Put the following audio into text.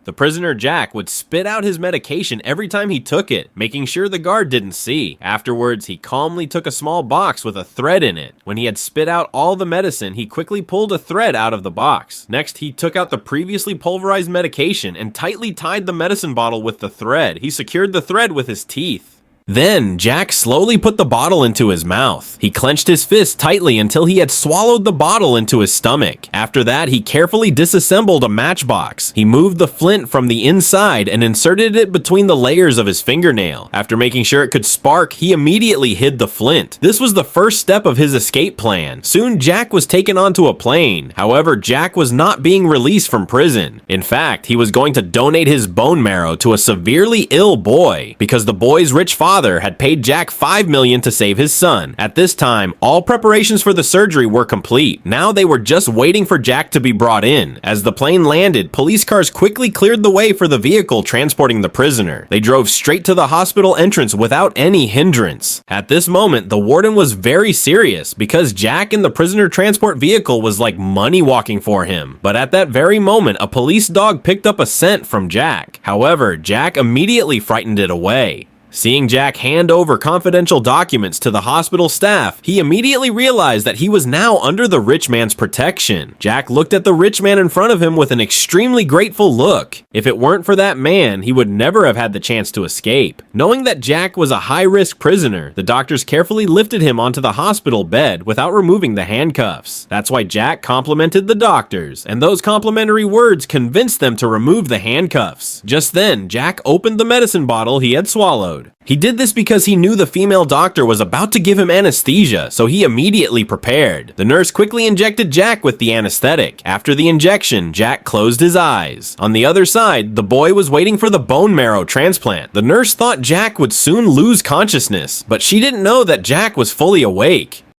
The prisoner Jack would spit out his medication every time he took it, making sure the guard didn't see. Afterwards, he calmly took a small box with a thread in it. When he had spit out all the medicine, he quickly pulled a thread out of the box. Next, he took out the previously pulverized medication and tightly tied the medicine bottle with the thread. He secured the thread with his teeth. Then, Jack slowly put the bottle into his mouth. He clenched his fist tightly until he had swallowed the bottle into his stomach. After that, he carefully disassembled a matchbox. He moved the flint from the inside and inserted it between the layers of his fingernail. After making sure it could spark, he immediately hid the flint. This was the first step of his escape plan. Soon, Jack was taken onto a plane. However, Jack was not being released from prison. In fact, he was going to donate his bone marrow to a severely ill boy because the boy's rich father had paid Jack $5 million to save his son. At this time, all preparations for the surgery were complete. Now they were just waiting for Jack to be brought in. As the plane landed, police cars quickly cleared the way for the vehicle transporting the prisoner. They drove straight to the hospital entrance without any hindrance. At this moment, the warden was very serious because Jack in the prisoner transport vehicle was like money walking for him. But at that very moment, a police dog picked up a scent from Jack. However, Jack immediately frightened it away. Seeing Jack hand over confidential documents to the hospital staff, he immediately realized that he was now under the rich man's protection. Jack looked at the rich man in front of him with an extremely grateful look. If it weren't for that man, he would never have had the chance to escape. Knowing that Jack was a high-risk prisoner, the doctors carefully lifted him onto the hospital bed without removing the handcuffs. That's why Jack complimented the doctors, and those complimentary words convinced them to remove the handcuffs. Just then, Jack opened the medicine bottle he had swallowed. He did this because he knew the female doctor was about to give him anesthesia, so he immediately prepared. The nurse quickly injected Jack with the anesthetic. After the injection, Jack closed his eyes. On the other side, the boy was waiting for the bone marrow transplant. The nurse thought Jack would soon lose consciousness, but she didn't know that Jack was fully awake.